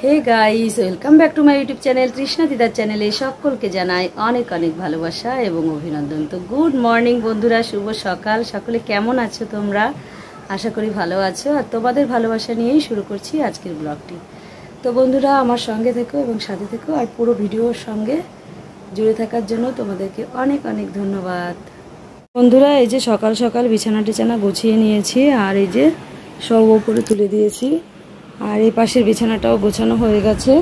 Hey guys, welcome back to my YouTube channel Trishna দিদার চ্যানেলে সকলকে জানাই অনেক অনেক ভালোবাসা এবং অভিনন্দন। তো গুড মর্নিং বন্ধুরা, শুভ সকাল। সকলে কেমন আছো তোমরা? আশা করি ভালো আছো। আর তোমাদের ভালোবাসা নিয়েই শুরু করছি আজকের ব্লগটি। তো বন্ধুরা, আমার সঙ্গে থেকো এবং সাথে থেকো, আর পুরো ভিডিওর সঙ্গে জুড়ে থাকার জন্য তোমাদেরকে অনেক অনেক ধন্যবাদ। বন্ধুরা, এই যে সকাল সকাল বিছানা টিছানা গুছিয়ে নিয়েছি, আর এই যে সব ওপরে তুলে দিয়েছি, আর এই পাশের বিছানাটাও গোছানো হয়ে গেছে,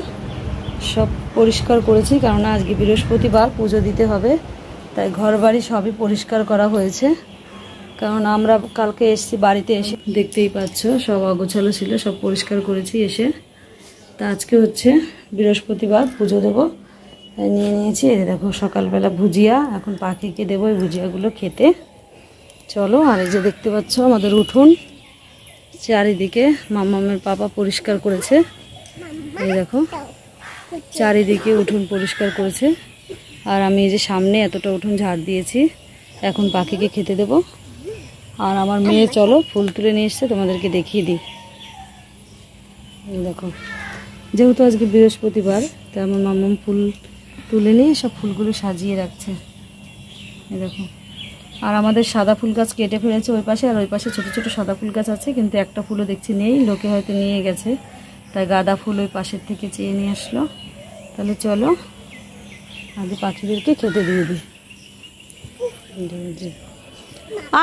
সব পরিষ্কার করেছি। কারণ আজকে বৃহস্পতিবার, পুজো দিতে হবে, তাই ঘর বাড়ি সবই পরিষ্কার করা হয়েছে। কারণ আমরা কালকে এসেছি, বাড়িতে এসে দেখতেই পাচ্ছ সব অগোছালো ছিল, সব পরিষ্কার করেছি এসে। তা আজকে হচ্ছে বৃহস্পতিবার, পুজো দেবো, তাই নিয়ে নিয়েছি। এই দেখো সকালবেলা ভুজিয়া, এখন পাখিকে দেবো এই ভুজিয়াগুলো খেতে। চলো। আর এই যে দেখতে পাচ্ছ আমাদের উঠোন, চারিদিকে মাম্মামের পাপা পরিষ্কার করেছে। এই দেখো চারিদিকে উঠোন পরিষ্কার করেছে। আর আমি এই যে সামনে এতটা উঠোন ঝাড় দিয়েছি, এখন পাখিকে খেতে দেব। আর আমার মেয়ে চলো ফুল তুলে নিয়ে এসছে, তোমাদেরকে দেখিয়ে দিই। দেখো, যেহেতু আজকে বৃহস্পতিবার, তাই আমার মাম্মাম ফুল তুলে নিয়ে সব ফুলগুলো সাজিয়ে রাখছে। এই দেখো। আর আমাদের সাদা ফুল গাছ কেটে ফেলেছে ওই পাশে, আর ওই পাশে ছোটো ছোটো সাদা ফুল গাছ আছে, কিন্তু একটা ফুলও দেখছি নেই, লোকে হয়তো নিয়ে গেছে। তাই গাঁদা ফুল ওই পাশের থেকে চেয়ে নিয়ে আসলো। তাহলে চলো আগে পাখিদেরকে খেতে দিয়ে দিই।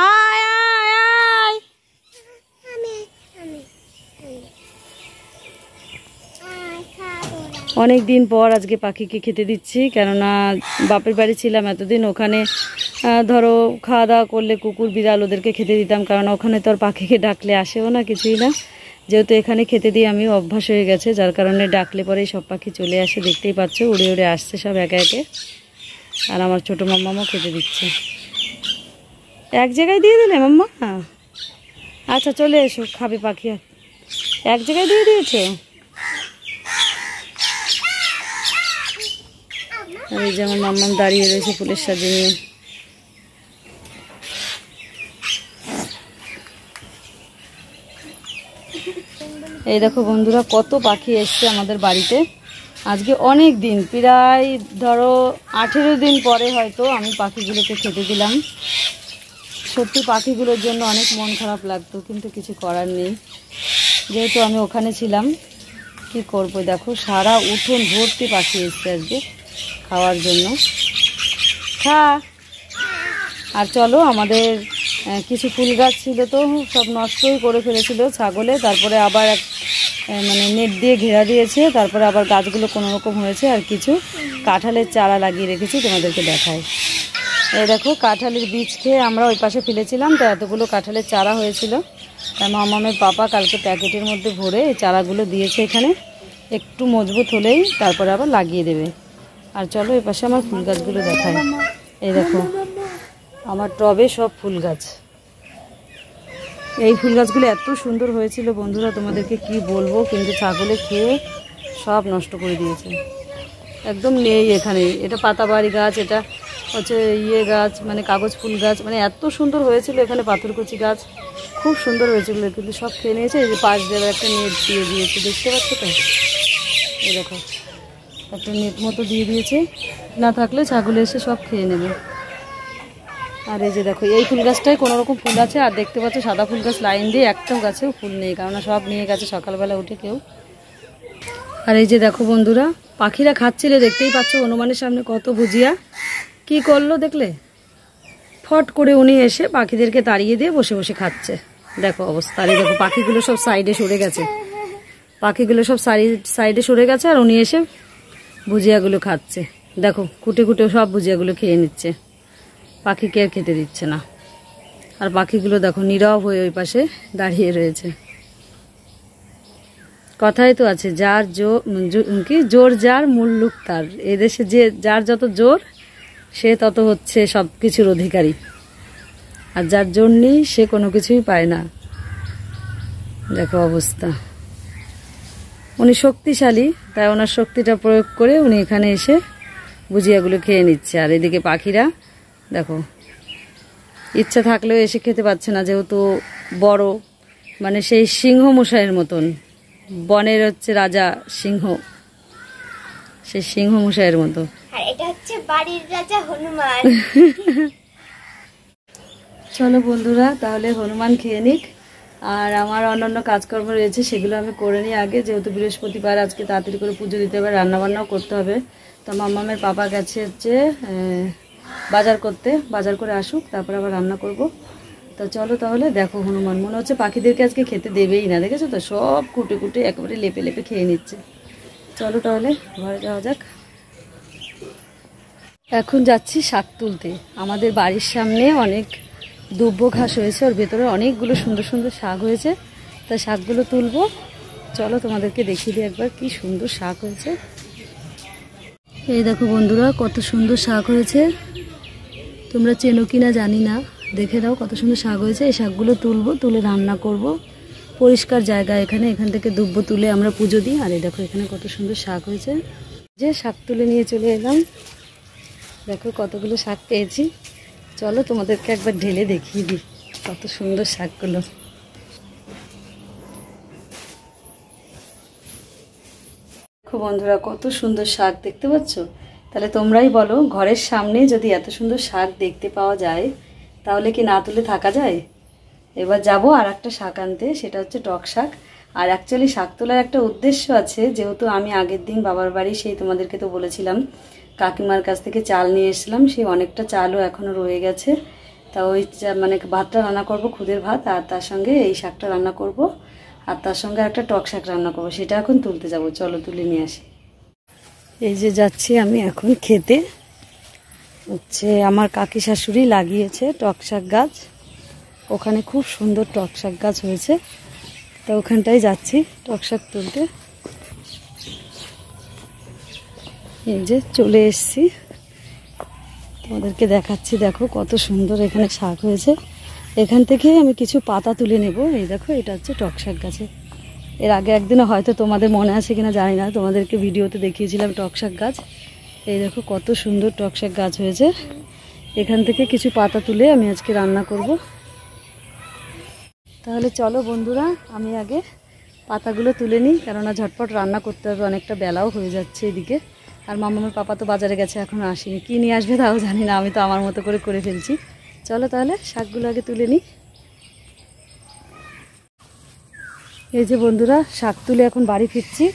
আয় আয় আয়, অনেক দিন পর আজকে পাখিকে খেতে দিচ্ছি। কেননা বাপের বাড়ি ছিলাম এতদিন, ওখানে ধরো খাওয়া দাওয়া করলে কুকুর বিড়াল ওদেরকে খেতে দিতাম, কারণ ওখানে তো আর পাখিকে ডাকলে আসেও না, কিছুই না। যেহেতু এখানে খেতে দিই আমিও, অভ্যাস হয়ে গেছে, যার কারণে ডাকলে পরেই সব পাখি চলে আসে। দেখতেই পাচ্ছ উড়ে উড়ে আসছে সব একে একে। আর আমার ছোটো মাম্মামও খেতে দিচ্ছে। এক জায়গায় দিয়ে দিলে মাম্মা? আচ্ছা চলে এসো, খাবে পাখি। এক জায়গায় দিয়ে দিয়েছো? আর এই যে আমার মাম্মাম দাঁড়িয়ে রয়েছে ফুলের সাজে নিয়ে। এই দেখো বন্ধুরা, কত পাখি এসছে আমাদের বাড়িতে আজকে। অনেক দিন, প্রায় ধরো 18 দিন পরে হয়তো আমি পাখিগুলোকে খেতে দিলাম। সত্যি পাখিগুলোর জন্য অনেক মন খারাপ লাগতো, কিন্তু কিছু করার নেই, যেহেতু আমি ওখানে ছিলাম। কি করব, দেখো সারা উঠোন ভর্তি পাখি এসছে আজকে খাওয়ার জন্য। খা। আর চলো, আমাদের কিছু ফুল গাছ ছিল তো সব নষ্টই করে ফেলেছিল ছাগলে, তারপরে আবার মানে নেট দিয়ে ঘেরা দিয়েছে, তারপরে আবার গাছগুলো কোনো রকম হয়েছে। আর কিছু কাঁঠালের চারা লাগিয়ে রেখেছি, তোমাদেরকে দেখায়। এই দেখো কাঁঠালের বীজ খেয়ে আমরা ওই পাশে ফেলেছিলাম, তো এতগুলো কাঁঠালের চারা হয়েছিল। তাই মামামের পাপা কালকে প্যাকেটের মধ্যে ভরে এই চারাগুলো দিয়েছে এখানে, একটু মজবুত হলেই তারপরে আবার লাগিয়ে দেবে। আর চলো এই পাশে আমার ফুল গাছগুলো দেখায়। এই দেখো আমার টবে সব ফুল গাছ। এই ফুল গাছগুলো এত সুন্দর হয়েছিল বন্ধুরা, তোমাদেরকে কি বলবো, কিন্তু ছাগলে খেয়ে সব নষ্ট করে দিয়েছে, একদম নেই এখানে। এটা পাতাবাড়ি গাছ, এটা হচ্ছে গাছ, মানে কাগজ ফুল গাছ, মানে এত সুন্দর হয়েছিল এখানে। পাথরকুচি গাছ খুব সুন্দর হয়েছিল, কিন্তু সব খেয়ে নিয়েছে। এই যে পাশ দিয়ে একটা নেট দিয়ে দিয়েছে, দেখতে পাচ্ছ তো? এই দেখো একটা নেট মতো দিয়ে দিয়েছে, না থাকলে ছাগলে এসে সব খেয়ে নেবে। আর এই যে দেখো এই ফুল গাছটায় কোনো রকম ফুল আছে, আর দেখতে পাচ্ছ সাদা ফুল গাছ লাইন দিয়ে একটাও গাছেও ফুল নেই, কারণ সব নিয়ে গেছে সকালবেলা উঠে কেউ। আর এই যে দেখো বন্ধুরা, পাখিরা খাচ্ছিল, দেখতেই পাচ্ছ হনুমানের সামনে কত ভুজিয়া। কি করলো দেখলে? ফট করে উনি এসে পাখিদেরকে তাড়িয়ে দিয়ে বসে বসে খাচ্ছে। দেখো অবস্থা। আর দেখো পাখিগুলো সব সাইডে সরে গেছে, পাখিগুলো সব সাইডে সরে গেছে, আর উনি এসে ভুজিয়াগুলো খাচ্ছে। দেখো কুটে কুটে সব ভুজিয়াগুলো খেয়ে নিচ্ছে, পাখিকে আর খেতে দিচ্ছে না। আর পাখিগুলো দেখো নীরব হয়ে ওই পাশে দাঁড়িয়ে রয়েছে। কথাই তো আছে, যার জোর যার মুল্লুক তার। এদেশে যে যার যত জোর সে তত হচ্ছে সব কিছুর অধিকারী, আর যার জোর নেই সে কোনো কিছুই পায় না। দেখো অবস্থা। উনি শক্তিশালী, তাই ওনার শক্তিটা প্রয়োগ করে উনি এখানে এসে ভুজিয়াগুলো খেয়ে নিচ্ছে। আর এদিকে পাখিরা দেখো ইচ্ছা থাকলেও এসে খেতে পাচ্ছে না, যেহেতু বড়, মানে সেই সিংহ মশাইয়ের মতন বনের হচ্ছে রাজা সিংহ, সে সিংহ মশাইয়ের মতো। আর এটা হচ্ছে বাড়ির রাজা হনুমান। চলো বন্ধুরা, তাহলে হনুমান খেয়ে নিক, আর আমার অন্যান্য কাজকর্ম রয়েছে সেগুলো আমি করে নিই আগে, যেহেতু বৃহস্পতিবার আজকে তাড়াতাড়ি করে পুজো দিতে হবে, রান্নাবান্নাও করতে হবে। তো মাম্মামের পাপা গেছে হচ্ছে বাজার করতে, বাজার করে আসুক তারপর আবার রান্না করব। তো চলো তাহলে, দেখো হনুমান মনে হচ্ছে পাখিদেরকে আজকে খেতে দেবেই না, দেখেছো তো সব কুটে কুটে একেবারে লেপে লেপে খেয়ে নিচ্ছে। চলো তাহলে ঘরে যাওয়া যাক। এখন যাচ্ছি শাক তুলতে। আমাদের বাড়ির সামনে অনেক দুব্বো ঘাস হয়েছে, ওর ভেতরে অনেকগুলো সুন্দর সুন্দর শাক হয়েছে, তাই শাকগুলো তুলবো। চলো তোমাদেরকে দেখিয়ে দিই একবার কি সুন্দর শাক হয়েছে। এই দেখো বন্ধুরা, কত সুন্দর শাক হয়েছে, তোমরা চেনো কিনা জানি না, দেখে দাও কত সুন্দর শাক হয়েছে। এই শাকগুলো তুলবো, তুলে রান্না করব। পরিষ্কার জায়গা এখানে, এখান থেকে দুব্বো তুলে আমরা পুজো দিই। আর এই দেখো এখানে কত সুন্দর শাক হয়েছে, যে শাক তুলে নিয়ে চলে এলাম। দেখো কতগুলো শাক পেয়েছি, চলো তোমাদেরকে একবার ঢেলে দেখিয়ে দিই কত সুন্দর শাকগুলো। দেখো বন্ধুরা, কত সুন্দর শাক দেখতে পাচ্ছ। তাহলে তোমরাই বলো, ঘরের সামনে যদি এত সুন্দর শাক দেখতে পাওয়া যায় তাহলে কি না তুলে থাকা যায়। এবার যাবো আর একটা শাক আনতে, সেটা হচ্ছে টক শাক। আর অ্যাকচুয়ালি শাক তোলার একটা উদ্দেশ্য আছে, যেহেতু আমি আগের দিন বাবার বাড়ি, সেই তোমাদেরকে তো বলেছিলাম কাকিমার কাছ থেকে চাল নিয়ে এসেছিলাম, সেই অনেকটা চালও এখনও রয়ে গেছে। তা ওই মানে ভাতটা রান্না করব, খুদের ভাত, আর তার সঙ্গে এই শাকটা রান্না করব, আর তার সঙ্গে একটা টক শাক রান্না করব, সেটা এখন তুলতে যাব। চলো তুলে নিয়ে আসি। এই যে যাচ্ছি আমি এখন খেতে, হচ্ছে আমার কাকি শাশুড়ি লাগিয়েছে টক শাক গাছ, ওখানে খুব সুন্দর টক শাক গাছ হয়েছে, তো ওখানটায় যাচ্ছি টক শাক তুলতে। এই যে চলে এসছি, তোমাদেরকে দেখাচ্ছি। দেখো কত সুন্দর এখানে শাক হয়েছে, এখান থেকে আমি কিছু পাতা তুলে নেব। এই দেখো এটা হচ্ছে টক শাক গাছে, এর আগে একদিনও হয়তো তোমাদের মনে আছে কিনা জানি না, তোমাদেরকে ভিডিওতে দেখিয়েছিলাম টক শাক গাছ। এই দেখো কত সুন্দর টক শাক গাছ হয়েছে, এখান থেকে কিছু পাতা তুলে আমি আজকে রান্না করব। তাহলে চলো বন্ধুরা, আমি আগে পাতাগুলো তুলে নিই, কেননা ঝটপট রান্না করতে হবে, অনেকটা বেলাও হয়ে যাচ্ছে এদিকে। আর মামার পাপা তো বাজারে গেছে, এখনও আসেনি, কী নিয়ে আসবে তাও জানি না, আমি তো আমার মতো করে ফেলছি। চলো তাহলে শাকগুলো আগে তুলে নিই। এই যে বন্ধুরা, শাক তুলে এখন বাড়ি ফিরছি।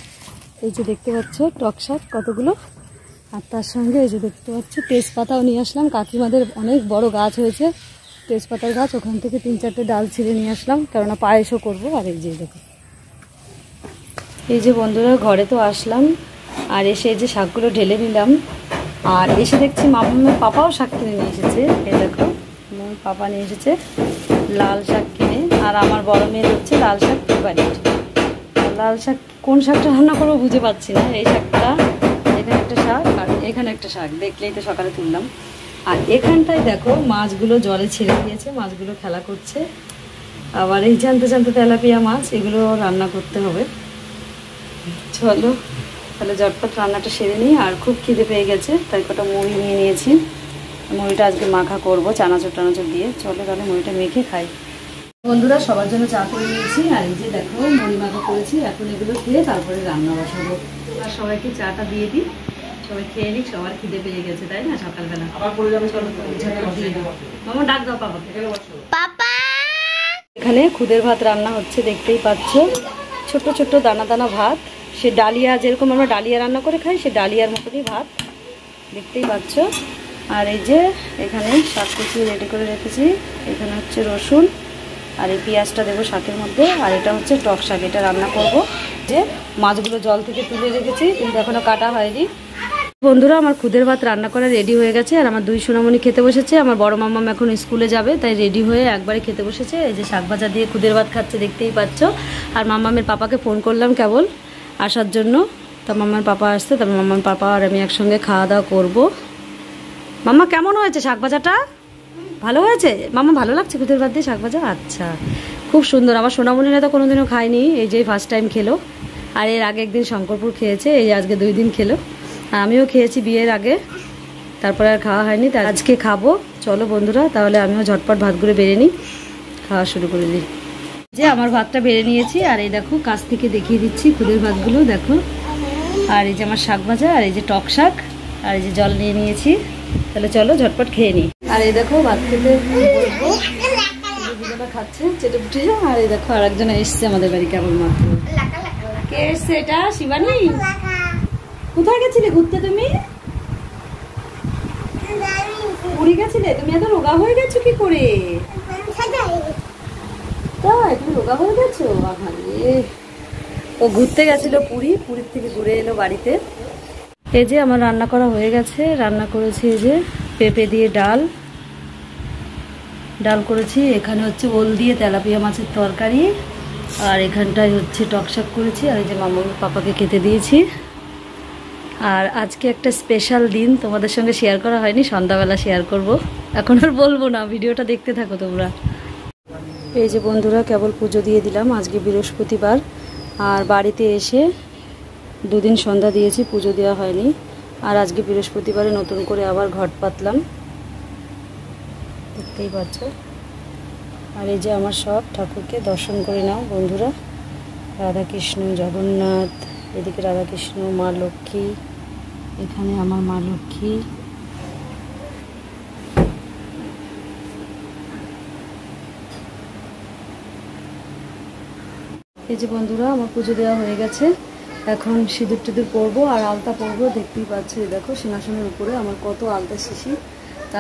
এই যে দেখতে পাচ্ছ টক শাক কতগুলো, আর তার সঙ্গে এই যে দেখতে পাচ্ছ তেজপাতাও নিয়ে আসলাম। কাকিমাদের অনেক বড় গাছ হয়েছে তেজপাতার গাছ, ওখান থেকে 3-4টে ডাল ছিঁড়ে নিয়ে আসলাম, কেননা পায়েসও করবো। আর এই যে দেখো, এই যে বন্ধুরা ঘরে তো আসলাম, আর এসে এই যে শাকগুলো ঢেলে নিলাম। আর এসে দেখছি মামার পাপাও শাক কিনে নিয়ে এসেছে। এই দেখো আমার পাপা নিয়ে এসেছে লাল শাক কিনে, আর আমার বড় মেয়ের হচ্ছে লাল শাক ফেভারিট। লাল শাক কোন শাকটা রান্না করবো বুঝে পাচ্ছি না। এই শাকটা, এখানে একটা শাক আর এখানে একটা শাক, দেখলেই তো সকালে তুললাম। আর এখানটায় দেখো মাছগুলো জলে ছেড়ে দিয়েছে, মাছগুলো খেলা করছে। আবার এই জানতে জানতে তেলাপিয়া মাছ, এগুলো রান্না করতে হবে। চলো তাহলে ঝটপট রান্নাটা সেরে নিই। আর খুব খিদে পেয়ে গেছে, তাই কটা মুড়ি নিয়ে নিয়েছি, মুড়িটা আজকে মাখা করবো চানাচুর টানাচুর দিয়ে। চলো তাহলে মুড়িটা মেখে খাই। বন্ধুরা সবার জন্য চা করে নিয়েছি, আর এই যে দেখো মুড়ি মাখা করেছি, এখন এগুলো খেয়ে তারপরে রান্না বসাবো। আর সবাইকে চাটা দিয়ে দিই, সবাই খেয়ে নিক, সবার খিদে পেয়ে গেছে তাই না সকালবেলা। চলো মামা ডাক দাও পাপাকে। এখানে খুদের ভাত রান্না হচ্ছে, দেখতেই পাচ্ছ ছোট ছোট দানা দানা ভাত, সে ডালিয়া যেরকম আমরা ডালিয়া রান্না করে খাই, সে ডালিয়ার মতনই ভাত, দেখতেই পাচ্ছ। আর এই যে এখানে শাক কুচি রেডি করে রেখেছি, এখানে হচ্ছে রসুন, আর এই পেঁয়াজটা দেবো শাকের মধ্যে। আর এটা হচ্ছে টক শাক, এটা রান্না করব। যে মাছগুলো জল থেকে তুলে রেখেছি কিন্তু এখনও কাটা হয়নি। বন্ধুরা আমার খুদের ভাত রান্না করা রেডি হয়ে গেছে, আর আমার দুই সোনামণি খেতে বসেছে। আমার বড় মাম্মাম এখন স্কুলে যাবে, তাই রেডি হয়ে একবারে খেতে বসেছে। এই যে শাক ভাজা দিয়ে খুদের ভাত খাচ্ছে, দেখতেই পাচ্ছ। আর মাম্মামের পাপাকে ফোন করলাম কেবল আসার জন্য, তা মাম্মার পাপা আসছে, তারপর মাম্মার পাপা আর আমি একসঙ্গে খাওয়া দাওয়া করবো। মাম্মা কেমন হয়েছে শাক ভাজাটা? ভালো হয়েছে মাম্মা? ভালো লাগছে খুদের ভাত দিয়ে শাক ভাজা? আচ্ছা, খুব সুন্দর। আমার সোনামণিরা তো কোনোদিনও খায়নি, এই যে ফার্স্ট টাইম খেলো। আর এর আগে একদিন শঙ্করপুর খেয়েছে, এই আজকে 2 দিন খেলো। আমিও খেয়েছি বিয়ের আগে, তারপরে আর খাওয়া হয়নি, তাই আজকে খাবো। চলো বন্ধুরা তাহলে আমিও ঝটপট ভাতগুলো বেড়ে নিই, খাওয়া শুরু করে দিই। যে আমার ভাতটা বেড়ে নিয়েছি, আর এই দেখো কাছ থেকে দেখিয়ে দিচ্ছি খুদের ভাতগুলো দেখো। আর এই যে আমার শাক ভাজা, আর এই যে টক শাক, আর এই যে জল নিয়ে নিয়েছি। তাহলে চলো ঝটপট খেয়ে নিই। আর এই দেখো ভাত খেতে বসবো, দুজনে খাচ্ছে চেটে পুটে। আর এই দেখো আর একজন এসছে আমাদের বাড়ি কেবল মাত্র। কে এসছে এটা? শিবানী। কোথায় গেছিলে ঘুরতে তুমি? পুরী গেছিলে? তুমি এত রোগা হয়ে গেছো কি করে? তাই তুমি রোগা হয়ে গেছো? আহারে, ও ঘুরতে গেছিল পুরীর থেকে ঘুরে এলো বাড়িতে। এই যে আমার রান্না করা হয়ে গেছে। রান্না করেছি এই যে পেঁপে দিয়ে ডাল করেছি। এখানে হচ্ছে ওল দিয়ে তেলাপিয়া মাছের তরকারি, আর এখানটায় হচ্ছে টক শাক করেছি। আর এই যে মামুর পাপাকে খেতে দিয়েছি। আর আজকে একটা স্পেশাল দিন, তোমাদের সঙ্গে শেয়ার করা হয়নি, সন্ধ্যাবেলা শেয়ার করব। এখন আর বলবো না, ভিডিওটা দেখতে থাকো তোমরা। এই যে বন্ধুরা কেবল পুজো দিয়ে দিলাম, আজকে বৃহস্পতিবার। আর বাড়িতে এসে দুদিন সন্ধ্যা দিয়েছি, পুজো দেওয়া হয়নি। আর আজকে বৃহস্পতিবারে নতুন করে আবার ঘট পাতলাম, দেখতেই পাচ্ছ। আর এই যে আমার সব ঠাকুরকে দর্শন করে নাও বন্ধুরা। রাধাকৃষ্ণ, জগন্নাথ, এদিকে রাধাকৃষ্ণ, মা লক্ষ্মী, এখানে আমার মা লক্ষ্মী। এই যে বন্ধুরা আমার পুজো দেওয়া হয়ে গেছে। এখন সিঁদুর টিঁদুর পরবো আর আলতা পরবো। দেখতেই পাচ্ছি দেখো সিংহাসনের উপরে আমার কত আলতা শিশি।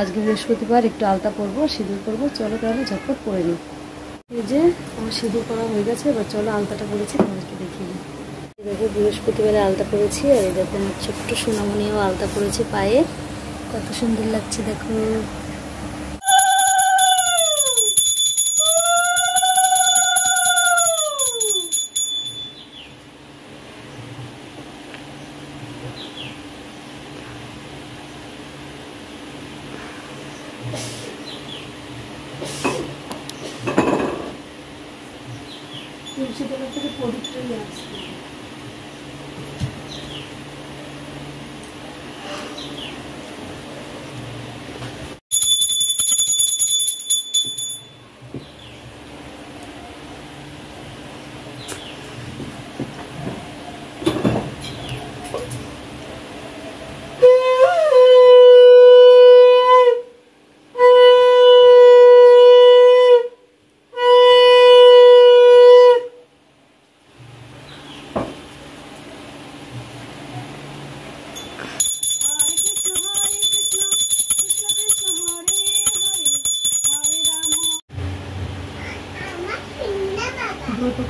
আজকে বৃহস্পতিবার, একটু আলতা পরবো, সিঁদুর পরবো। চলো তাহলে ঝটপট পরে নিই। এই যে আমার সিঁদুর পরা হয়ে গেছে, এবার চলো আলতাটা পরেছি তোমাদেরকে দেখিয়ে দিই। দেখো বৃহস্পতিবারে আলতা পরেছি। আর এই দেখো আমার ছোট্ট সোনামণিও আলতা পরেছে পায়ে, কত সুন্দর লাগছে দেখো। তুলসী তলার থেকে পবিত্রই আসছে।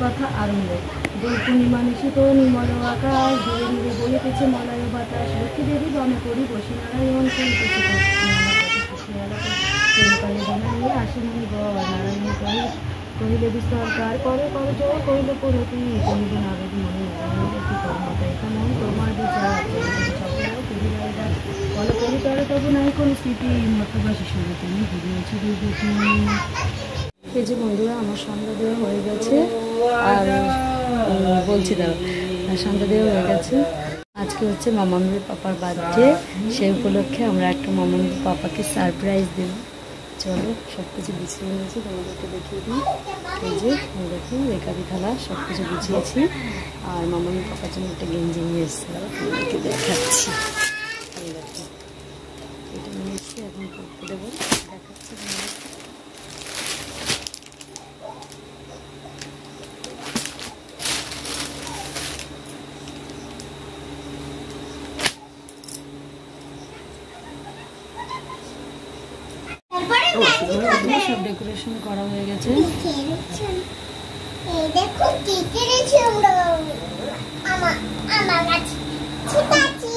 কথা আরম্ভ। দোল পূর্ণিমা নিশিত নির্মল আকাশ, ধীরে ধীরে বইতেছে মলয় বাতাস। লক্ষ্মী দেবী বামে করি বসে নারায়ণ করিতেছে আসেনি গড়। নারায়ণ কহিলে বিস্তরকার করে কর জয়, কহিল পরতি কহিল নারদ মনে কর্মতা এখানে তোমার বিচার বল করি তরে তবু নাই কোন স্থিতি মতবাসী শুনে তুমি ঘুরিয়েছি দুর্গতি। এই যে বন্ধুরা আমার সন্ধ্যা দেওয়া হয়ে গেছে। আর বলছি দাও, সন্ধ্যা দেওয়া হয়ে গেছে। আজকে হচ্ছে মামানুর পাপার বার্থডে, সেই উপলক্ষে আমরা একটা মামানুর পাপাকে সারপ্রাইজ দেব। চলো সব কিছু গুছিয়ে নিয়েছি, তোমাদেরকে দেখিয়ে দিই। এই যে দেখুন রেকাবি থালা সব কিছু গুছিয়েছি। আর মামানুর পাপার জন্য একটা গেঞ্জি নিয়ে এসেছিলাম, তোমাদেরকে দেখাচ্ছি। এটা নিয়ে এসেছি, এখন করতে দেবো, দেখাচ্ছি। সব ডেকোরেশন করা হয়ে গেছে। দেখো কি কিনেছি আমার কাছে ছিটাছি।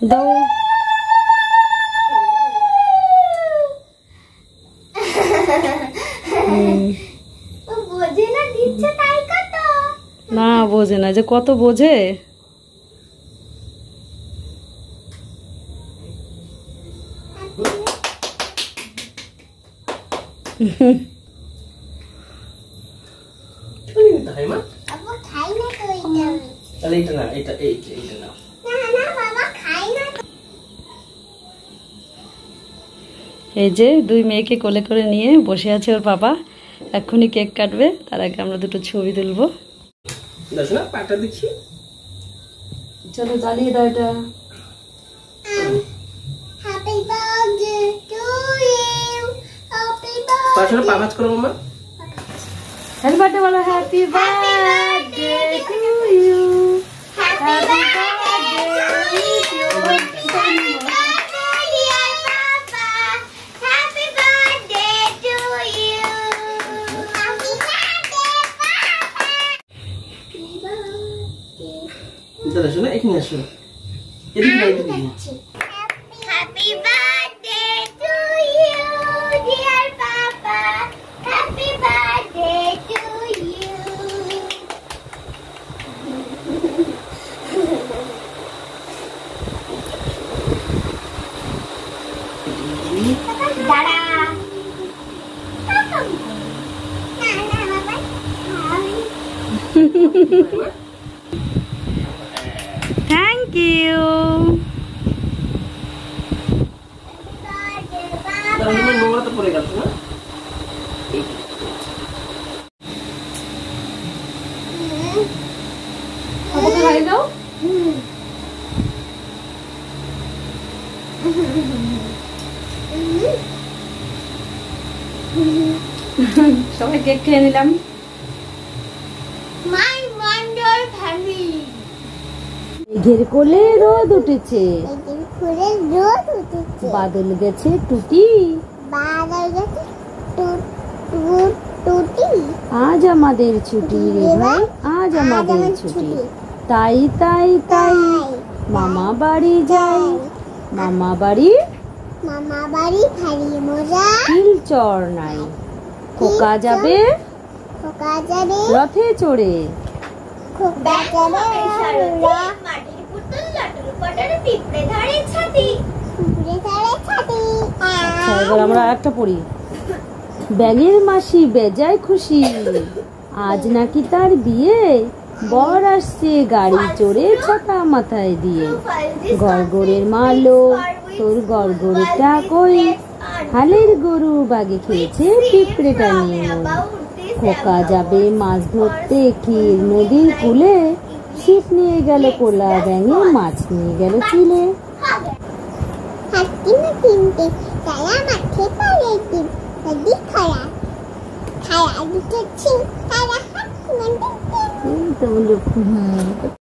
দাও। ও বোঝে না দিচ্ছে তাই কত। না বোঝে না, যে কত বোঝে। আপু খাই না তো এইটা। তাহলে এটা না, এটা এইটা না। না বাবা খাই না। এই যে দুই মেয়েকে কোলে করে নিয়ে বসে আছে ওর বাবা, এক্ষুনি কেক কাটবে। তার আগে আমরা দুটো ছবি তুলবো। দেখো না পাটা দেখি। চলো জ্বালিয়ে দাও এটা। Happy birthday to you. Happy পাশে বার্থডে। পা ভাঁজ করো মামা। হ্যাপি বার্থডে বলো। Happy birthday to you. Happy birthday এটা দেখো না, এখানে আসো। এদিকে না, এদিকে না। Happy birthday to you, dear Papa. Happy birthday to you. Dada. Na Baba. Thank you. তাহলে আমার নোংরা তো পড়ে গেল না। বাবাকে খাইয়ে দাও। সবাই কেক খেয়ে নিলাম। My wonder family. মেঘের কোলে রোদ উঠেছে, একদিন ঘুরে রোদ উঠেছে। বাদল গেছে টুটি, বাদল গেছে টুটি। আজ আমাদের ছুটি রে ভাই, আজ আমাদের ছুটি। তাই তাই তাই মামা বাড়ি যাই, মামা বাড়ি মামা বাড়ি ভারী মজা। শিলচর নাই, খোকা যাবে খোকা যাবে রথে চড়ে। খোকা যাবে মাটির পুতুল লাটুর পটার পিঁপড়ে ধরে ছাতি। পিঁপড়ে ধরে ছাতি। আচ্ছা এবার আমরা একটা পড়ি। ব্যাঙের মাসি বেজায় খুশি, আজ নাকি তার বিয়ে, বর আসছে গাড়ি চড়ে ছাতা মাথায় দিয়ে। গড়গড়ের মালো তোর গড়গড়েটা কই, হালের গরু বাগে খেয়েছে পিঁপড়েটা নিয়ে নই। খোকা যাবে মাছ ধরতে ক্ষীর নদীর কূলে, ছিপ নিয়ে গেল কোলা ব্যাঙে, মাছ নিয়ে গেল চিলে। হাতি না তিনটে তারা মাঠে পারে দিন নদী খায়া খায়া দুটো ছিন তারা হাত মানে এই তো বললো,